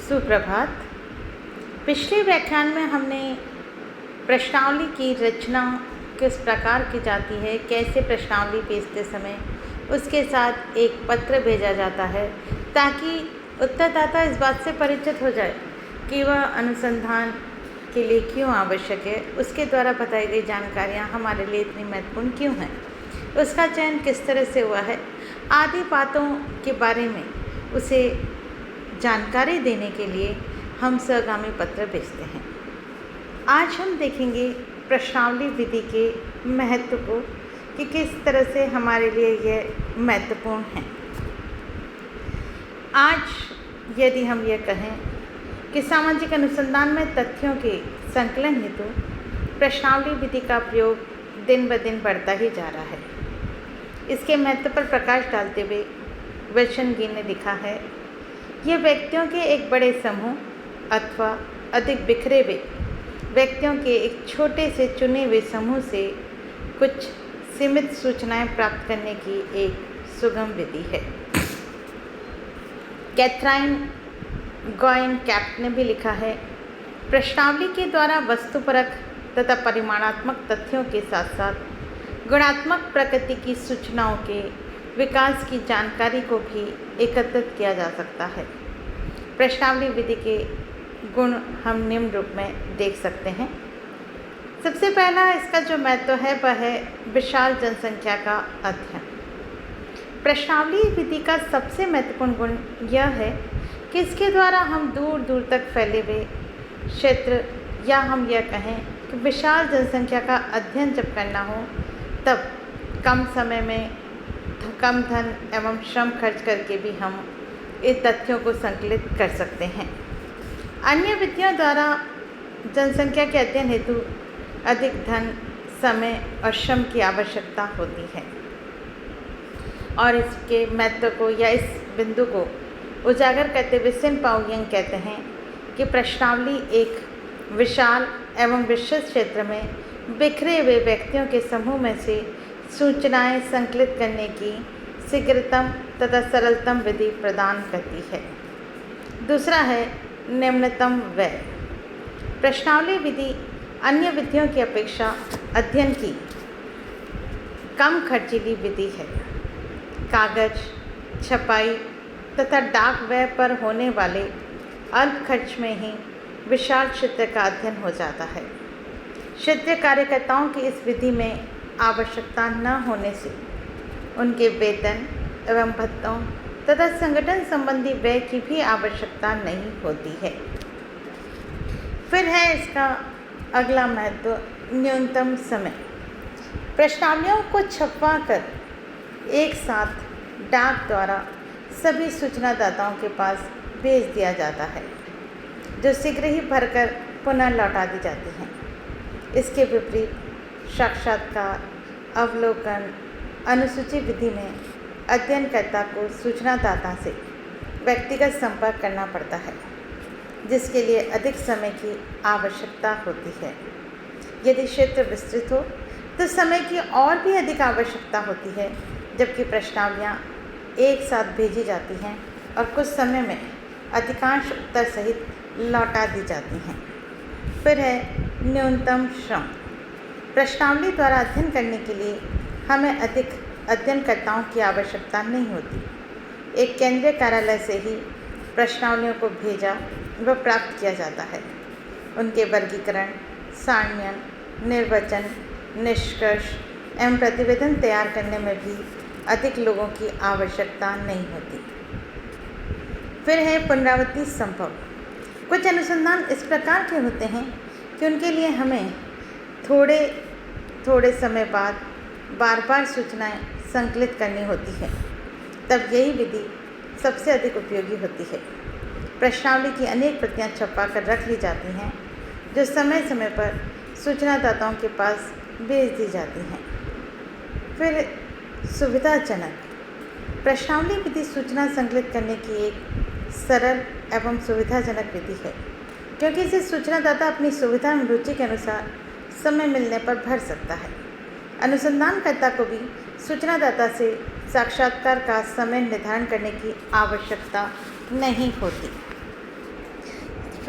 सुप्रभात। पिछले व्याख्यान में हमने प्रश्नावली की रचना किस प्रकार की जाती है, कैसे प्रश्नावली भेजते समय उसके साथ एक पत्र भेजा जाता है ताकि उत्तरदाता इस बात से परिचित हो जाए कि वह अनुसंधान के लिए क्यों आवश्यक है, उसके द्वारा बताई गई जानकारियाँ हमारे लिए इतनी महत्वपूर्ण क्यों हैं, उसका चयन किस तरह से हुआ है, आदि बातों के बारे में उसे जानकारी देने के लिए हम सहगामी पत्र भेजते हैं। आज हम देखेंगे प्रश्नावली विधि के महत्व को कि किस तरह से हमारे लिए यह महत्वपूर्ण है। आज यदि हम यह कहें कि सामाजिक अनुसंधान में तथ्यों के संकलन हेतु प्रश्नावली विधि का प्रयोग दिन ब दिन बढ़ता ही जा रहा है। इसके महत्व पर प्रकाश डालते हुए विल्सन गी ने लिखा है, यह व्यक्तियों के एक बड़े समूह अथवा अधिक बिखरे हुए व्यक्तियों के एक छोटे से चुने हुए समूह से कुछ सीमित सूचनाएं प्राप्त करने की एक सुगम विधि है। कैथराइन गॉयन कैप्ट ने भी लिखा है, प्रश्नावली के द्वारा वस्तुपरक तथा परिमाणात्मक तथ्यों के साथ साथ गुणात्मक प्रकृति की सूचनाओं के विकास की जानकारी को भी एकत्रित किया जा सकता है। प्रश्नावली विधि के गुण हम निम्न रूप में देख सकते हैं। सबसे पहला इसका जो महत्व है वह है विशाल जनसंख्या का अध्ययन। प्रश्नावली विधि का सबसे महत्वपूर्ण गुण यह है कि इसके द्वारा हम दूर दूर तक फैले हुए क्षेत्र या हम यह कहें कि विशाल जनसंख्या का अध्ययन जब करना हो तब कम समय में कम धन एवं श्रम खर्च करके भी हम इस तथ्यों को संकलित कर सकते हैं। अन्य विधियों द्वारा जनसंख्या के अध्ययन हेतु अधिक धन, समय और श्रम की आवश्यकता होती है और इसके महत्व को या इस बिंदु को उजागर करते हुए सिन पाओयिंग कहते हैं कि प्रश्नावली एक विशाल एवं विस्तृत क्षेत्र में बिखरे हुए व्यक्तियों के समूह में से सूचनाएं संकलित करने की शीघ्रतम तथा सरलतम विधि प्रदान करती है। दूसरा है निम्नतम व्यय। प्रश्नावली विधि अन्य विधियों की अपेक्षा अध्ययन की कम खर्चीली विधि है। कागज, छपाई तथा डाक व्यय पर होने वाले अल्प खर्च में ही विशाल क्षेत्र का अध्ययन हो जाता है। क्षेत्रीय कार्यकर्ताओं की इस विधि में आवश्यकता न होने से उनके वेतन एवं भत्तों तथा संगठन संबंधी व्यय की भी आवश्यकता नहीं होती है। फिर है इसका अगला महत्व न्यूनतम समय। प्रश्नावलियों को छपवा कर एक साथ डाक द्वारा सभी सूचनादाताओं के पास भेज दिया जाता है, जो शीघ्र ही भरकर पुनः लौटा दी जाती हैं। इसके विपरीत साक्षात्कार, अवलोकन, अनुसूची विधि में अध्ययनकर्ता को सूचनादाता से व्यक्तिगत संपर्क करना पड़ता है, जिसके लिए अधिक समय की आवश्यकता होती है। यदि क्षेत्र विस्तृत हो तो समय की और भी अधिक आवश्यकता होती है, जबकि प्रश्नावलियाँ एक साथ भेजी जाती हैं और कुछ समय में अधिकांश उत्तर सहित लौटा दी जाती हैं। फिर है न्यूनतम श्रम। प्रश्नावली द्वारा अध्ययन करने के लिए हमें अधिक अध्ययनकर्ताओं की आवश्यकता नहीं होती। एक केंद्रीय कार्यालय से ही प्रश्नावलियों को भेजा व प्राप्त किया जाता है। उनके वर्गीकरण, सारणीयन, निर्वचन, निष्कर्ष एवं प्रतिवेदन तैयार करने में भी अधिक लोगों की आवश्यकता नहीं होती। फिर है पुनरावृत्ति संभव। कुछ अनुसंधान इस प्रकार के होते हैं कि उनके लिए हमें थोड़े समय बाद बार बार सूचनाएं संकलित करनी होती है, तब यही विधि सबसे अधिक उपयोगी होती है। प्रश्नावली की अनेक प्रतियां छपवा कर रख ली जाती हैं, जो समय समय पर सूचनादाताओं के पास भेज दी जाती हैं। फिर सुविधाजनक। प्रश्नावली विधि सूचना संकलित करने की एक सरल एवं सुविधाजनक विधि है, क्योंकि इसे सूचनादाता अपनी सुविधा एवं रुचि के अनुसार समय मिलने पर भर सकता है। अनुसंधानकर्ता को भी सूचनादाता से साक्षात्कार का समय निर्धारण करने की आवश्यकता नहीं होती।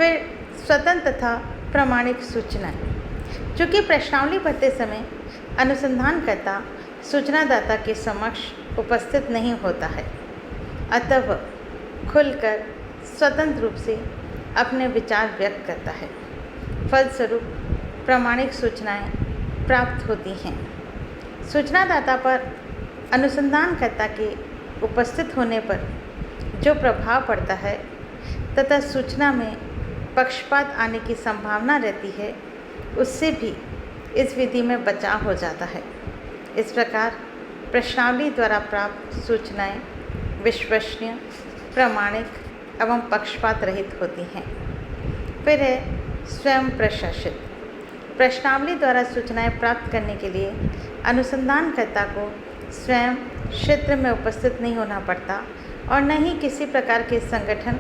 फिर स्वतंत्र तथा प्रामाणिक सूचनाएं। चूँकि प्रश्नावली भरते समय अनुसंधानकर्ता सूचनादाता के समक्ष उपस्थित नहीं होता है, अतः वह खुलकर स्वतंत्र रूप से अपने विचार व्यक्त करता है। फलस्वरूप प्रामाणिक सूचनाएं प्राप्त होती हैं। सूचनादाता पर अनुसंधानकर्ता के उपस्थित होने पर जो प्रभाव पड़ता है तथा सूचना में पक्षपात आने की संभावना रहती है, उससे भी इस विधि में बचाव हो जाता है। इस प्रकार प्रश्नावली द्वारा प्राप्त सूचनाएं विश्वसनीय, प्रामाणिक एवं पक्षपात रहित होती हैं। फिर है स्वयं प्रशासित। प्रश्नावली द्वारा सूचनाएं प्राप्त करने के लिए अनुसंधानकर्ता को स्वयं क्षेत्र में उपस्थित नहीं होना पड़ता और न ही किसी प्रकार के संगठन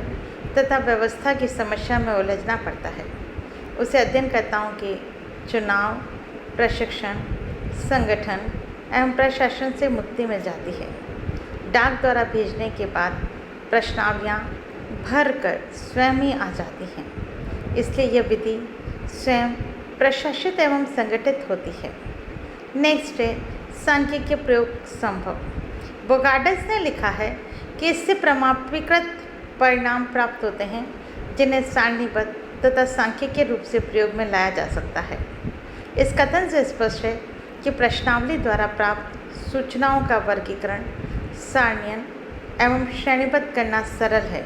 तथा व्यवस्था की समस्या में उलझना पड़ता है। उसे अध्ययनकर्ताओं के चुनाव, प्रशिक्षण, संगठन एवं प्रशासन से मुक्ति मिल जाती है। डाक द्वारा भेजने के बाद प्रश्नावलियाँ भर कर स्वयं ही आ जाती हैं। इसलिए यह विधि स्वयं प्रशासित एवं संगठित होती है। नेक्स्ट है सांख्यिकीय प्रयोग संभव। बोगार्ड्स ने लिखा है कि इससे प्रमाणीकृत परिणाम प्राप्त होते हैं जिन्हें सारणीबद्ध तथा सांख्यिकीय रूप से प्रयोग में लाया जा सकता है। इस कथन से स्पष्ट है कि प्रश्नावली द्वारा प्राप्त सूचनाओं का वर्गीकरण, सारणीयन एवं श्रेणीबद्ध करना सरल है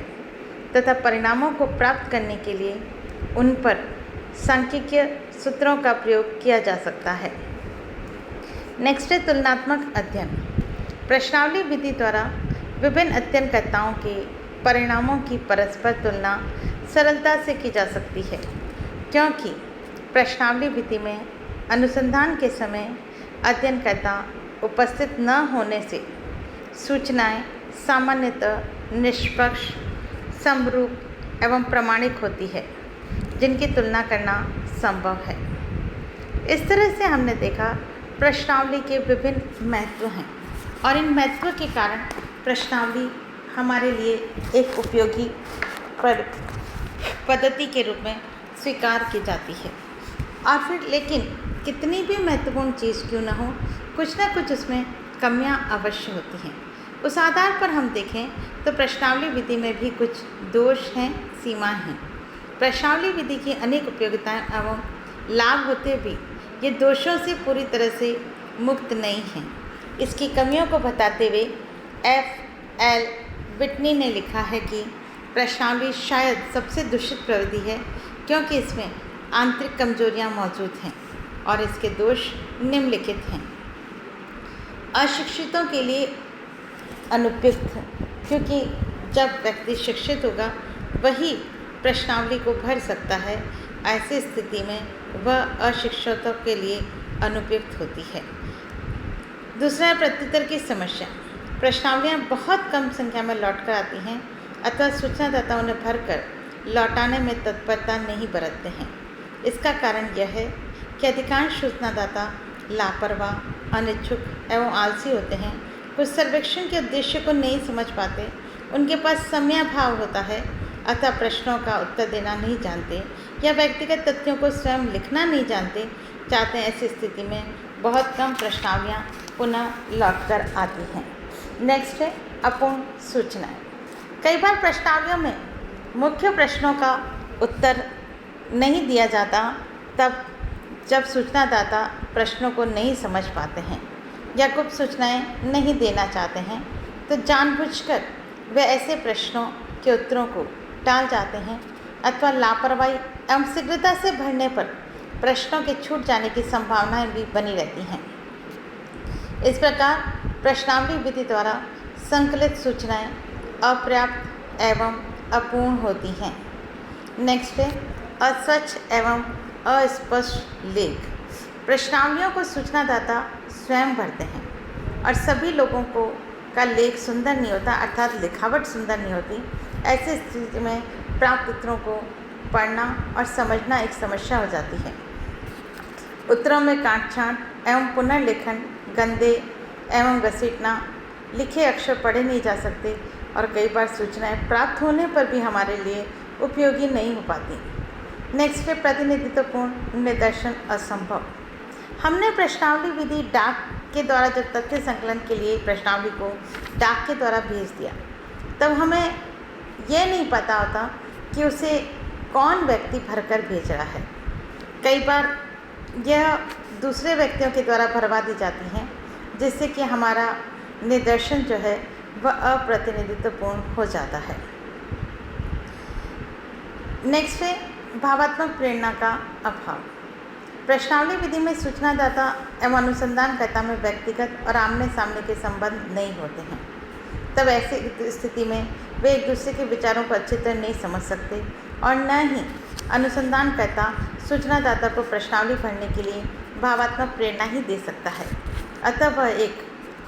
तथा परिणामों को प्राप्त करने के लिए उन पर सांख्यिकीय सूत्रों का प्रयोग किया जा सकता है। नेक्स्ट है तुलनात्मक अध्ययन। प्रश्नावली विधि द्वारा विभिन्न अध्ययनकर्ताओं के परिणामों की परस्पर तुलना सरलता से की जा सकती है, क्योंकि प्रश्नावली विधि में अनुसंधान के समय अध्ययनकर्ता उपस्थित न होने से सूचनाएं सामान्यतः निष्पक्ष, समरूप एवं प्रामाणिक होती है, जिनकी तुलना करना संभव है। इस तरह से हमने देखा प्रश्नावली के विभिन्न महत्व हैं और इन महत्व के कारण प्रश्नावली हमारे लिए एक उपयोगी पद्धति के रूप में स्वीकार की जाती है। और फिर लेकिन कितनी भी महत्वपूर्ण चीज़ क्यों न हो, कुछ ना कुछ उसमें कमियां अवश्य होती हैं। उस आधार पर हम देखें तो प्रश्नावली विधि में भी कुछ दोष हैं, सीमाएं हैं। प्रश्नावली विधि की अनेक उपयोगिताएं एवं लाभ होते भी ये दोषों से पूरी तरह से मुक्त नहीं हैं। इसकी कमियों को बताते हुए F.L. विटनी ने लिखा है कि प्रश्नावली शायद सबसे दूषित प्रविधि है, क्योंकि इसमें आंतरिक कमजोरियां मौजूद हैं और इसके दोष निम्नलिखित हैं। अशिक्षितों के लिए अनुपयुक्त, क्योंकि जब व्यक्ति शिक्षित होगा वही प्रश्नावली को भर सकता है। ऐसी स्थिति में वह अशिक्षितों के लिए अनुपयुक्त होती है। दूसरा है प्रत्युत्तर की समस्या। प्रश्नावलियाँ बहुत कम संख्या में लौट कर आती हैं अथवा सूचनादाता उन्हें भरकर लौटाने में तत्परता नहीं बरतते हैं। इसका कारण यह है कि अधिकांश सूचनादाता लापरवाह, अनिच्छुक एवं आलसी होते हैं। कुछ सर्वेक्षण के उद्देश्य को नहीं समझ पाते, उनके पास समयाभाव होता है अथवा प्रश्नों का उत्तर देना नहीं जानते या व्यक्तिगत तथ्यों को स्वयं लिखना नहीं चाहते। ऐसी स्थिति में बहुत कम प्रश्नावलियाँ पुनः लौट कर आती हैं। नेक्स्ट है अपूर्ण सूचनाएं। कई बार प्रश्नावलियों में मुख्य प्रश्नों का उत्तर नहीं दिया जाता, तब जब सूचनादाता प्रश्नों को नहीं समझ पाते हैं या गुप्त सूचनाएं नहीं देना चाहते हैं, तो जानबूझकर वे ऐसे प्रश्नों के उत्तरों को टाल जाते हैं अथवा लापरवाही एवं शीघ्रता से भरने पर प्रश्नों के छूट जाने की संभावनाएं भी बनी रहती हैं। इस प्रकार प्रश्नावली विधि द्वारा संकलित सूचनाएं अपर्याप्त एवं अपूर्ण होती हैं। नेक्स्ट है अस्वच्छ एवं अस्पष्ट लेख। प्रश्नावलियों को सूचनादाता स्वयं भरते हैं और सभी लोगों का लेख सुंदर नहीं होता, अर्थात लिखावट सुंदर नहीं होती। ऐसी स्थिति में प्राप्त उत्तरों को पढ़ना और समझना एक समस्या हो जाती है। उत्तरों में काट-छाँट एवं पुनर्लेखन, गंदे एवं घसीटना, लिखे अक्षर पढ़े नहीं जा सकते और कई बार सूचनाएं प्राप्त होने पर भी हमारे लिए उपयोगी नहीं हो पाती। नेक्स्ट है प्रतिनिधित्वपूर्ण निदर्शन असंभव। हमने प्रश्नावली विधि डाक के द्वारा जब तथ्य संकलन के लिए प्रश्नावली को डाक के द्वारा भेज दिया, तब हमें यह नहीं पता होता कि उसे कौन व्यक्ति भरकर भेज रहा है। कई बार यह दूसरे व्यक्तियों के द्वारा भरवा दी जाती हैं, जिससे कि हमारा निदर्शन जो है वह अप्रतिनिधित्वपूर्ण हो जाता है। नेक्स्ट है भावात्मक प्रेरणा का अभाव। प्रश्नावली विधि में सूचनादाता एवं अनुसंधानकर्ता में व्यक्तिगत और आमने सामने के संबंध नहीं होते हैं। तब ऐसी स्थिति में वे एक दूसरे के विचारों को अच्छी तरह नहीं समझ सकते और न ही अनुसंधानकर्ता सूचनादाता को प्रश्नावली भरने के लिए भावात्मक प्रेरणा ही दे सकता है। अतः वह एक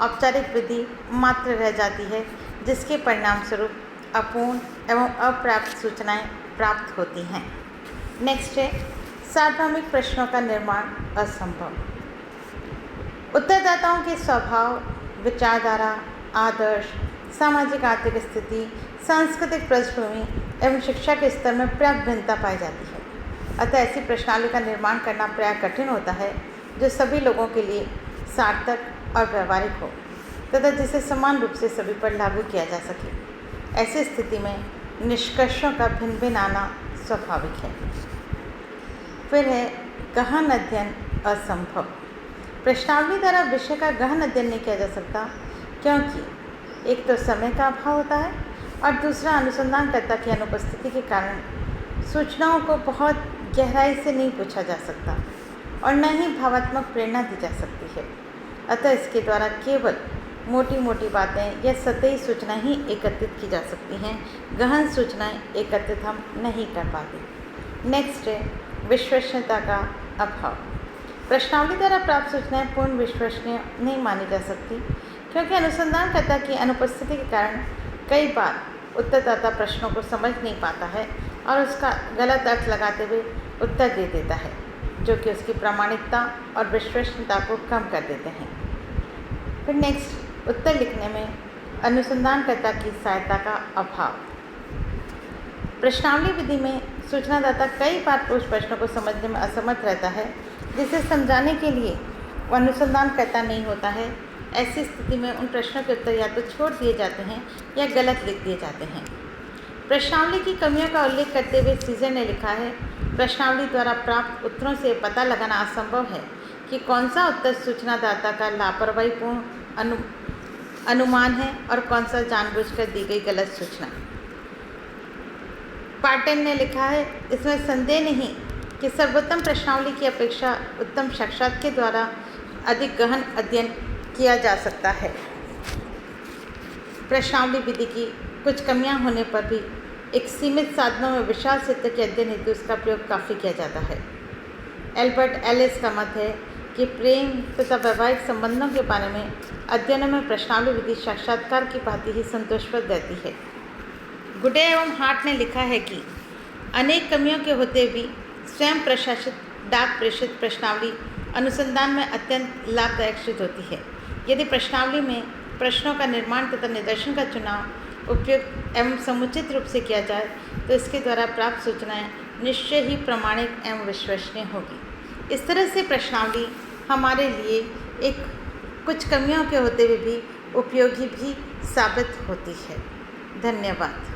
औपचारिक विधि मात्र रह जाती है, जिसके परिणाम स्वरूप अपूर्ण एवं अप्राप्त सूचनाएं प्राप्त होती हैं। नेक्स्ट है सार्वभौमिक प्रश्नों का निर्माण असंभव। उत्तरदाताओं के स्वभाव, विचारधारा, आदर्श, सामाजिक आर्थिक स्थिति, सांस्कृतिक पृष्ठभूमि एवं शिक्षा के स्तर में पर्याप्त भिन्नता पाई जाती है। अतः ऐसी प्रश्नावली का निर्माण करना प्राय कठिन होता है, जो सभी लोगों के लिए सार्थक और व्यवहारिक हो तथा जिसे समान रूप से सभी पर लागू किया जा सके। ऐसी स्थिति में निष्कर्षों का भिन्न भिन्न आना स्वाभाविक है। फिर है गहन अध्ययन असंभव। प्रश्नावली द्वारा विषय का गहन अध्ययन नहीं किया जा सकता, क्योंकि एक तो समय का अभाव होता है और दूसरा अनुसंधानकर्ता की अनुपस्थिति के कारण सूचनाओं को बहुत गहराई से नहीं पूछा जा सकता और न ही भावात्मक प्रेरणा दी जा सकती है। अतः इसके द्वारा केवल मोटी मोटी बातें या सतही सूचनाएं ही एकत्रित की जा सकती हैं, गहन सूचनाएं एकत्रित हम नहीं कर पाते। नेक्स्ट है विश्वसनीयता का अभाव। प्रश्नावली द्वारा प्राप्त सूचनाएं पूर्ण विश्वसनीय नहीं मानी जा सकती, क्योंकि अनुसंधानकर्ता की अनुपस्थिति के कारण कई बार उत्तरदाता प्रश्नों को समझ नहीं पाता है और उसका गलत अर्थ लगाते हुए उत्तर दे देता है, जो कि उसकी प्रामाणिकता और विश्वसनीयता को कम कर देते हैं। फिर नेक्स्ट उत्तर लिखने में अनुसंधानकर्ता की सहायता का अभाव। प्रश्नावली विधि में सूचनादाता कई बार पूछ प्रश्नों को समझने में असमर्थ रहता है, जिसे समझाने के लिए वह अनुसंधानकर्ता नहीं होता है। ऐसी स्थिति में उन प्रश्नों के उत्तर या तो छोड़ दिए जाते हैं या गलत लिख दिए जाते हैं। प्रश्नावली की कमियों का उल्लेख करते हुए सीजर ने लिखा है, प्रश्नावली द्वारा प्राप्त उत्तरों से पता लगाना असंभव है कि कौन सा उत्तर सूचनादाता का लापरवाहीपूर्ण अनुमान है और कौन सा जानबूझकर दी गई गलत सूचना। पार्टन ने लिखा है, इसमें संदेह नहीं कि सर्वोत्तम प्रश्नावली की अपेक्षा उत्तम साक्षात के द्वारा अधिक गहन अध्ययन किया जा सकता है। प्रश्नावली विधि की कुछ कमियां होने पर भी एक सीमित साधनों में विशाल क्षेत्र के अध्ययन हेतु इसका प्रयोग काफ़ी किया जाता है। एल्बर्ट एलिस का मत है कि प्रेम तथा वैवाहिक संबंधों के बारे में अध्ययनों में प्रश्नावली विधि साक्षात्कार की भांति ही संतोषप्रद रहती है। गुडे एवं हार्ट ने लिखा है कि अनेक कमियों के होते भी स्वयं प्रशासित डाक प्रेषित प्रश्नावली अनुसंधान में अत्यंत लाभदायक सिद्ध होती है। यदि प्रश्नावली में प्रश्नों का निर्माण तथा निदर्शन का चुनाव उपयुक्त एवं समुचित रूप से किया जाए, तो इसके द्वारा प्राप्त सूचनाएं निश्चय ही प्रामाणिक एवं विश्वसनीय होगी। इस तरह से प्रश्नावली हमारे लिए एक कुछ कमियों के होते हुए भी उपयोगी भी साबित होती है। धन्यवाद।